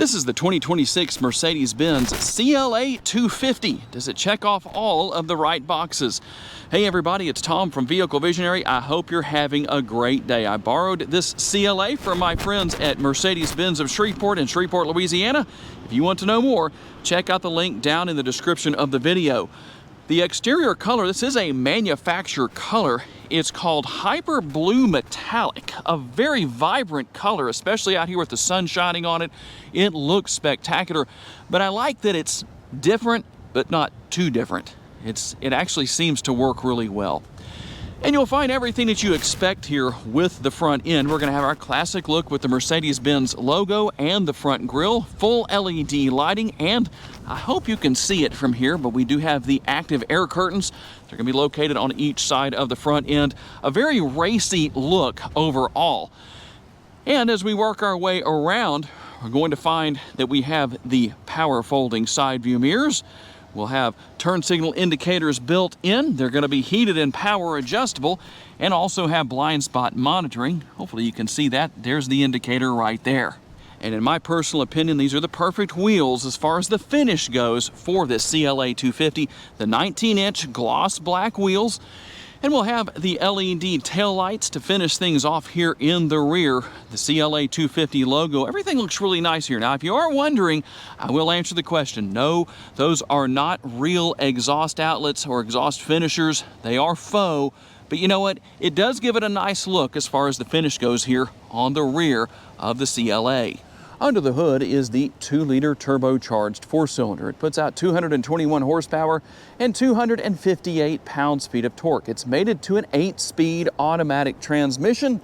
This is the 2026 Mercedes-Benz CLA 250. Does it check off all of the right boxes? Hey everybody, it's Tom from Vehicle Visionary. I hope you're having a great day. I borrowed this CLA from my friends at Mercedes-Benz of Shreveport in Shreveport, Louisiana. If you want to know more, check out the link down in the description of the video. The exterior color, this is a manufacturer color. It's called Hyper Blue Metallic, a very vibrant color, especially out here with the sun shining on it. It looks spectacular, but I like that it's different, but not too different. It actually seems to work really well. And you'll find everything that you expect here with the front end. We're gonna have our classic look with the Mercedes-Benz logo and the front grille, full LED lighting, and I hope you can see it from here, but we do have the active air curtains. They're gonna be located on each side of the front end. A very racy look overall. And as we work our way around, we're going to find that we have the power folding side view mirrors. We'll have turn signal indicators built in. They're going to be heated and power adjustable, and also have blind spot monitoring. Hopefully you can see that. There's the indicator right there. And in my personal opinion, these are the perfect wheels as far as the finish goes for this CLA 250. The 19-inch gloss black wheels. And we'll have the LED tail lights to finish things off here in the rear. The CLA 250 logo, everything looks really nice here. Now, if you are wondering, I will answer the question. No, those are not real exhaust outlets or exhaust finishers. They are faux, but you know what? It does give it a nice look as far as the finish goes here on the rear of the CLA. Under the hood is the 2-liter turbocharged 4-cylinder. It puts out 221 horsepower and 258 pounds-feet of torque. It's mated to an 8-speed automatic transmission.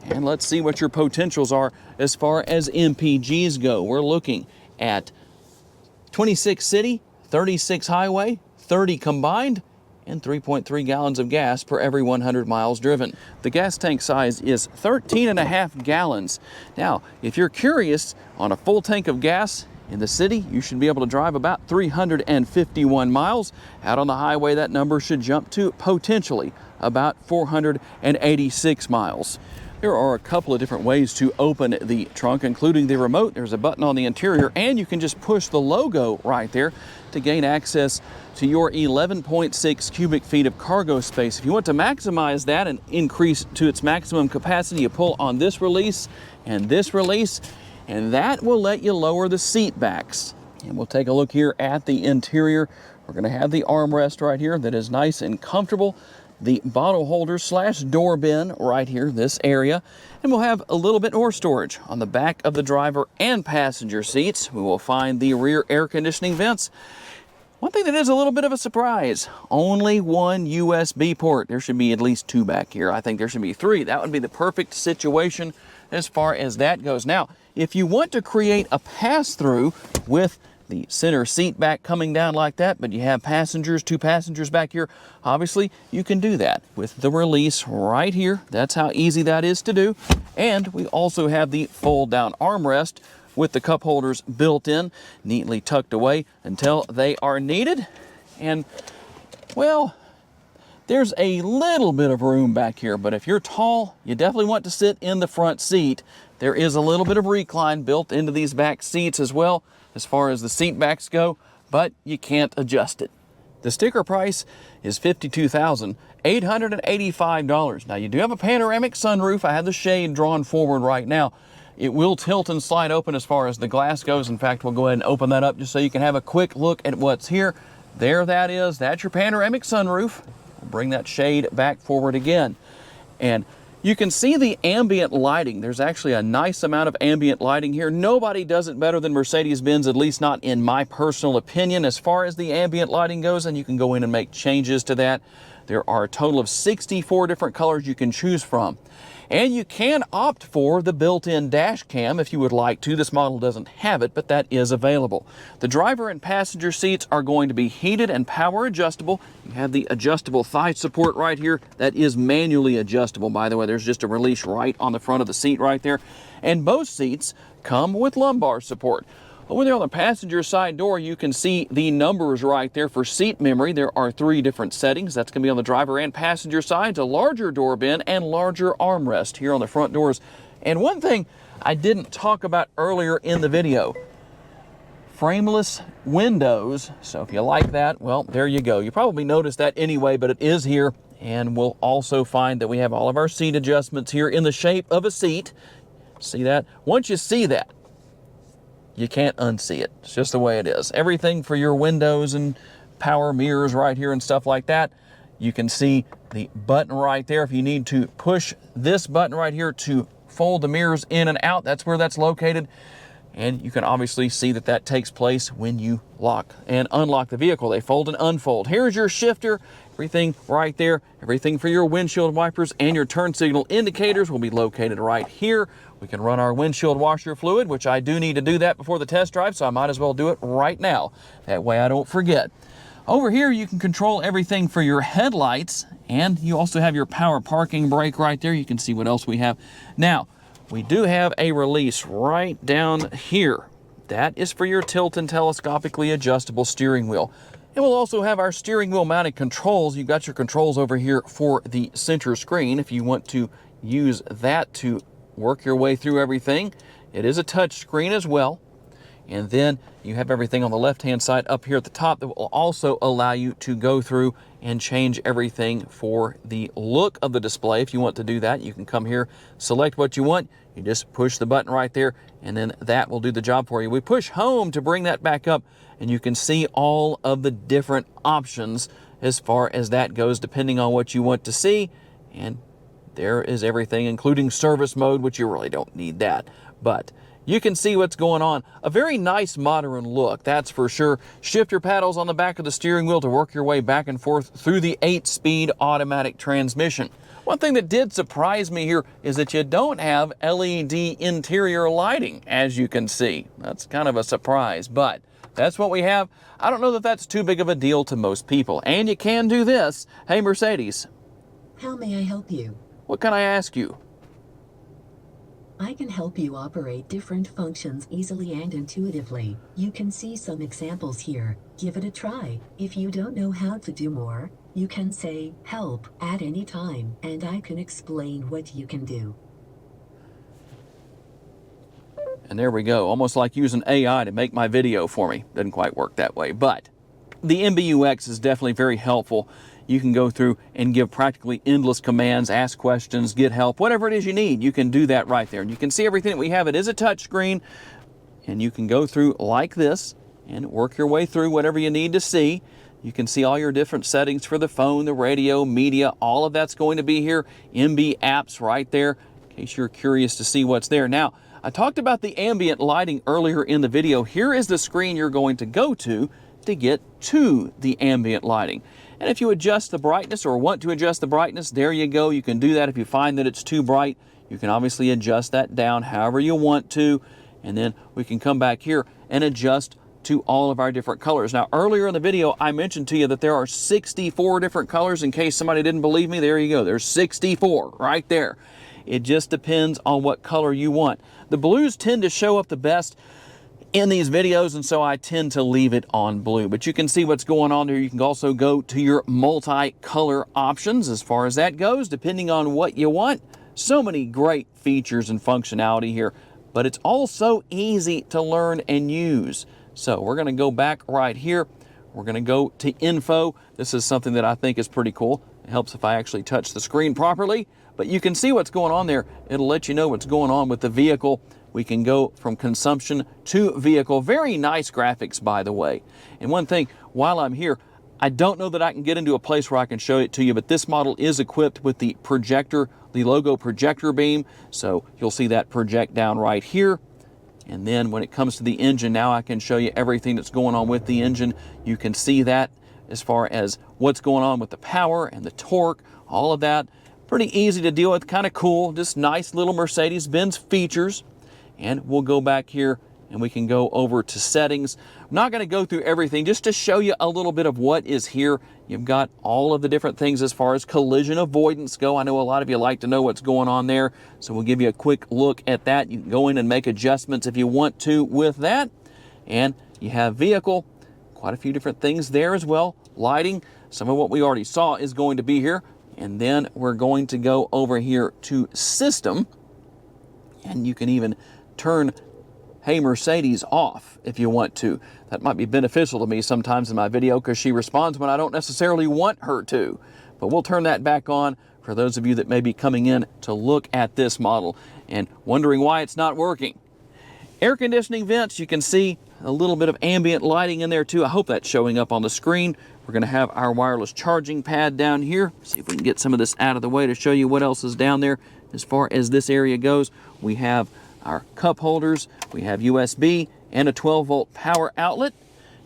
And let's see what your potentials are as far as MPGs go. We're looking at 26 city, 36 highway, 30 combined, and 3.3 gallons of gas per every 100 miles driven. The gas tank size is 13.5 gallons. Now, if you're curious, on a full tank of gas in the city, you should be able to drive about 351 miles. Out on the highway, that number should jump to potentially about 486 miles. There are a couple of different ways to open the trunk, including the remote. There's a button on the interior, and you can just push the logo right there to gain access to your 11.6 cubic feet of cargo space. If you want to maximize that and increase to its maximum capacity, you pull on this release, and that will let you lower the seat backs. And we'll take a look here at the interior. We're going to have the armrest right here that is nice and comfortable. The bottle holder / door bin right here, this area. And we'll have a little bit more storage on the back of the driver and passenger seats. We will find the rear air conditioning vents. One thing that is a little bit of a surprise, only one USB port. There should be at least 2 back here. I think there should be 3. That would be the perfect situation as far as that goes. Now, if you want to create a pass-through with the center seat back coming down like that, but you have passengers, 2 passengers back here, obviously you can do that with the release right here. That's how easy that is to do. And we also have the fold down armrest with the cup holders built in, neatly tucked away until they are needed. And well, there's a little bit of room back here, but if you're tall, you definitely want to sit in the front seat. There is a little bit of recline built into these back seats as well, as far as the seat backs go, but you can't adjust it. The sticker price is $52,885. Now, you do have a panoramic sunroof. I have the shade drawn forward right now. It will tilt and slide open as far as the glass goes. In fact, we'll go ahead and open that up just so you can have a quick look at what's here. There that is. That's your panoramic sunroof. We'll bring that shade back forward again. And you can see the ambient lighting. There's actually a nice amount of ambient lighting here. Nobody does it better than Mercedes-Benz, at least not in my personal opinion, as far as the ambient lighting goes, and you can go in and make changes to that. There are a total of 64 different colors you can choose from. And you can opt for the built-in dash cam if you would like to. This model doesn't have it, but that is available. The driver and passenger seats are going to be heated and power adjustable. You have the adjustable thigh support right here. That is manually adjustable, by the way. There's just a release right on the front of the seat right there. And both seats come with lumbar support. Over there on the passenger side door, you can see the numbers right there for seat memory. There are 3 different settings. That's going to be on the driver and passenger sides, a larger door bin and larger armrest here on the front doors. And one thing I didn't talk about earlier in the video, frameless windows. So if you like that, well, there you go. You probably noticed that anyway, but it is here. And we'll also find that we have all of our seat adjustments here in the shape of a seat. See that? Once you see that, you can't unsee it. It's just the way it is. Everything for your windows and power mirrors right here and stuff like that. You can see the button right there. If you need to push this button right here to fold the mirrors in and out, that's where that's located. And you can obviously see that that takes place when you lock and unlock the vehicle. They fold and unfold. Here's your shifter. Everything right there. Everything for your windshield wipers and your turn signal indicators will be located right here. We can run our windshield washer fluid, which I do need to do that before the test drive, so I might as well do it right now. That way I don't forget. Over here, you can control everything for your headlights, and you also have your power parking brake right there. You can see what else we have. Now, we do have a release right down here. That is for your tilt and telescopically adjustable steering wheel. And we'll also have our steering wheel mounted controls. You've got your controls over here for the center screen if you want to use that to work your way through everything. It is a touch screen as well. And then you have everything on the left-hand side up here at the top that will also allow you to go through and change everything for the look of the display. If you want to do that, you can come here, select what you want. You just push the button right there, and then that will do the job for you. We push home to bring that back up, and you can see all of the different options as far as that goes, depending on what you want to see. And there is everything, including service mode, which you really don't need that. But you can see what's going on. A very nice modern look, that's for sure. Shifter paddles on the back of the steering wheel to work your way back and forth through the 8-speed automatic transmission. One thing that did surprise me here is that you don't have LED interior lighting, as you can see. That's kind of a surprise, but that's what we have. I don't know that that's too big of a deal to most people. And you can do this. Hey, Mercedes. How may I help you? What can I ask you? I can help you operate different functions easily and intuitively. You can see some examples here. Give it a try. If you don't know how to do more, you can say, "Help," at any time, and I can explain what you can do. And there we go, almost like using AI to make my video for me. Doesn't quite work that way, but the MBUX is definitely very helpful. You can go through and give practically endless commands, ask questions, get help, whatever it is you need. You can do that right there. And you can see everything that we have. It is a touch screen, and you can go through like this and work your way through whatever you need to see. You can see all your different settings for the phone, the radio, media, all of that's going to be here. MB apps right there, in case you're curious to see what's there. Now, I talked about the ambient lighting earlier in the video. Here is the screen you're going to go to get to the ambient lighting. And if you adjust the brightness or want to adjust the brightness, there you go. You can do that. If you find that it's too bright, you can obviously adjust that down however you want to. And then we can come back here and adjust to all of our different colors. Now, earlier in the video, I mentioned to you that there are 64 different colors. In case somebody didn't believe me, there you go. There's 64 right there. It just depends on what color you want. The blues tend to show up the best in these videos, and so I tend to leave it on blue. But you can see what's going on here. You can also go to your multi-color options as far as that goes, depending on what you want. So many great features and functionality here, but it's also easy to learn and use. So we're going to go back right here. We're going to go to info. This is something that I think is pretty cool. It helps if I actually touch the screen properly, but you can see what's going on there. It'll let you know what's going on with the vehicle. We can go from consumption to vehicle. Very nice graphics, by the way. And one thing, while I'm here, I don't know that I can get into a place where I can show it to you, but this model is equipped with the projector, the logo projector beam. So you'll see that project down right here. And then when it comes to the engine, now I can show you everything that's going on with the engine. You can see that as far as what's going on with the power and the torque, all of that. Pretty easy to deal with, kind of cool, just nice little Mercedes-Benz features. And we'll go back here and we can go over to settings. I'm not going to go through everything, just to show you a little bit of what is here. You've got all of the different things as far as collision avoidance go. I know a lot of you like to know what's going on there, so we'll give you a quick look at that. You can go in and make adjustments if you want to with that. And you have vehicle, quite a few different things there as well. Lighting, some of what we already saw is going to be here. And then we're going to go over here to system, and you can even turn "Hey Mercedes" off if you want to. That might be beneficial to me sometimes in my video because she responds when I don't necessarily want her to. But we'll turn that back on for those of you that may be coming in to look at this model and wondering why it's not working. Air conditioning vents, you can see a little bit of ambient lighting in there too. I hope that's showing up on the screen. We're going to have our wireless charging pad down here. See if we can get some of this out of the way to show you what else is down there. As far as this area goes, we have our cup holders, we have USB and a 12-volt power outlet.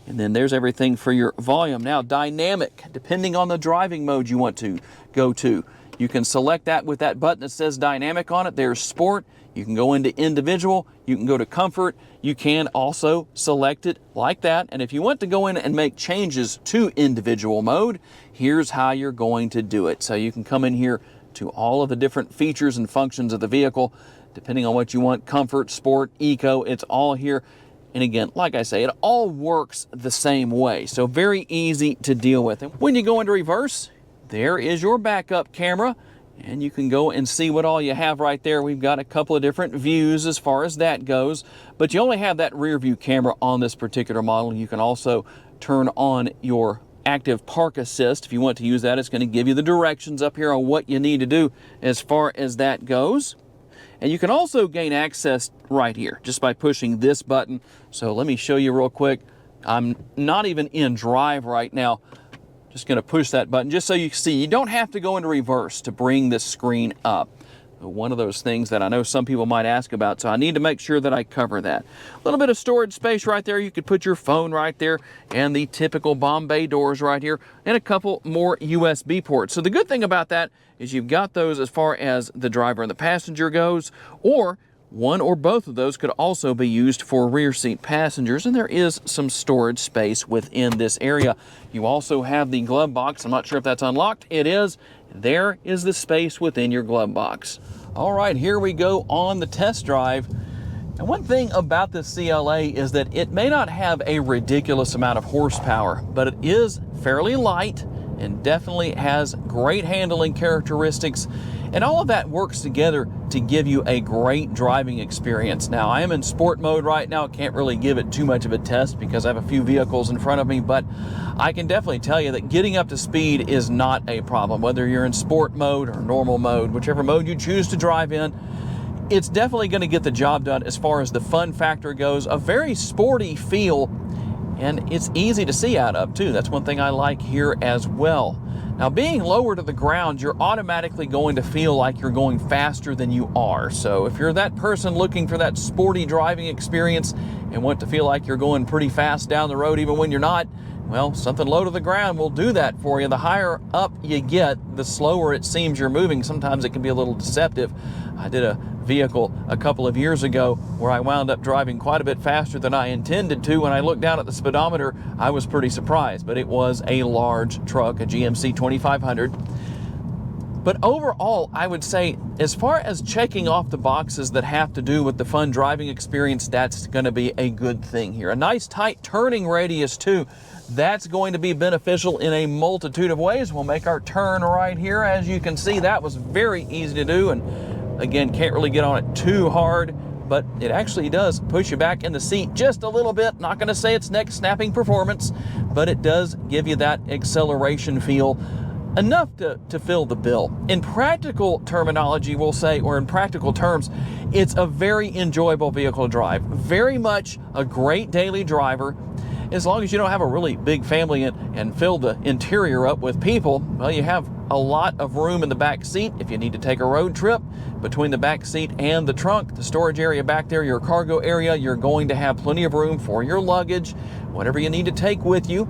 And then there's everything for your volume. Now, dynamic, depending on the driving mode you want to go to. You can select that with that button that says dynamic on it. There's sport. You can go into individual. You can go to comfort. You can also select it like that. And if you want to go in and make changes to individual mode, here's how you're going to do it. So you can come in here to all of the different features and functions of the vehicle, depending on what you want, comfort, sport, eco, it's all here. And again, like I say, it all works the same way, so very easy to deal with. And when you go into reverse, there is your backup camera, and you can go and see what all you have right there. We've got a couple of different views as far as that goes, but you only have that rear view camera on this particular model. You can also turn on your active park assist. If you want to use that, it's going to give you the directions up here on what you need to do as far as that goes. And you can also gain access right here just by pushing this button. So let me show you real quick. I'm not even in drive right now. Just going to push that button just so you see. You don't have to go into reverse to bring this screen up. One of those things that I know some people might ask about, so I need to make sure that I cover that. A little bit of storage space right there. You could put your phone right there, and the typical Bombay doors right here, and a couple more USB ports. So the good thing about that is you've got those as far as the driver and the passenger goes, or one or both of those could also be used for rear seat passengers, and there is some storage space within this area. You also have the glove box. I'm not sure if that's unlocked. It is. There is the space within your glove box. All right, here we go on the test drive. And one thing about the CLA is that it may not have a ridiculous amount of horsepower, but it is fairly light and definitely has great handling characteristics. And all of that works together to give you a great driving experience. Now, I am in sport mode right now. Can't really give it too much of a test because I have a few vehicles in front of me, but I can definitely tell you that getting up to speed is not a problem. Whether you're in sport mode or normal mode, whichever mode you choose to drive in, it's definitely going to get the job done as far as the fun factor goes. A very sporty feel, and it's easy to see out of too. That's one thing I like here as well. Now, being lower to the ground, you're automatically going to feel like you're going faster than you are. So if you're that person looking for that sporty driving experience and want to feel like you're going pretty fast down the road even when you're not, well, something low to the ground will do that for you. The higher up you get, the slower it seems you're moving. Sometimes it can be a little deceptive. I did a vehicle a couple of years ago where I wound up driving quite a bit faster than I intended to. When I looked down at the speedometer, I was pretty surprised, but it was a large truck, a GMC 2500. But overall, I would say, as far as checking off the boxes that have to do with the fun driving experience, that's going to be a good thing here. A nice tight turning radius too. That's going to be beneficial in a multitude of ways. We'll make our turn right here. As you can see, that was very easy to do, and again, can't really get on it too hard, but it actually does push you back in the seat just a little bit. Not going to say it's neck snapping performance, but it does give you that acceleration feel, enough to fill the bill. In practical terminology, we'll say, or in practical terms, it's a very enjoyable vehicle to drive. Very much a great daily driver. As long as you don't have a really big family and fill the interior up with people, well, you have a lot of room in the back seat if you need to take a road trip. Between the back seat and the trunk, the storage area back there, your cargo area, you're going to have plenty of room for your luggage, whatever you need to take with you.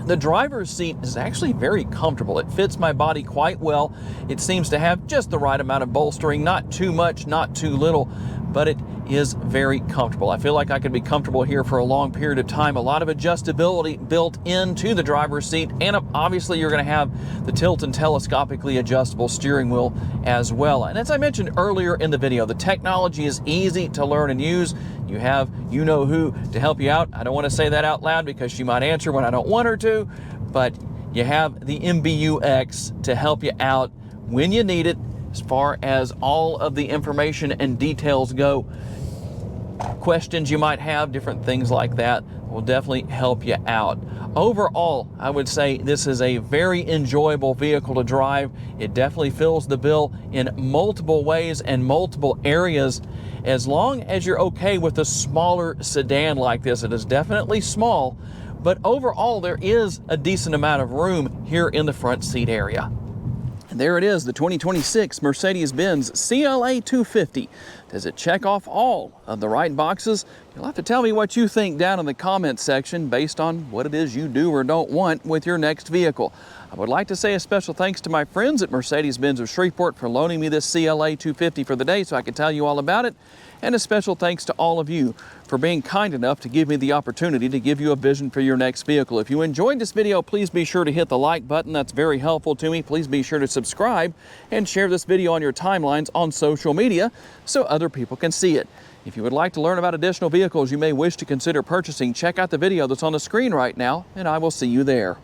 The driver's seat is actually very comfortable. It fits my body quite well. It seems to have just the right amount of bolstering, not too much, not too little, but it is very comfortable. I feel like I could be comfortable here for a long period of time. A lot of adjustability built into the driver's seat, and obviously you're going to have the tilt and telescopically adjustable steering wheel as well. And as I mentioned earlier in the video, the technology is easy to learn and use. You have you-know-who to help you out. I don't want to say that out loud because she might answer when I don't want her to, but you have the MBUX to help you out when you need it. As far as all of the information and details go, questions you might have, different things like that, will definitely help you out. Overall, I would say this is a very enjoyable vehicle to drive. It definitely fills the bill in multiple ways and multiple areas. As long as you're okay with a smaller sedan like this, it is definitely small, but overall there is a decent amount of room here in the front seat area. And there it is, the 2026 Mercedes-Benz CLA 250. Does it check off all of the right boxes? You'll have to tell me what you think down in the comments section based on what it is you do or don't want with your next vehicle. I would like to say a special thanks to my friends at Mercedes-Benz of Shreveport for loaning me this CLA 250 for the day so I can tell you all about it. And a special thanks to all of you for being kind enough to give me the opportunity to give you a vision for your next vehicle. If you enjoyed this video, please be sure to hit the like button. That's very helpful to me. Please be sure to subscribe and share this video on your timelines on social media so other people can see it. If you would like to learn about additional vehicles you may wish to consider purchasing, check out the video that's on the screen right now, and I will see you there.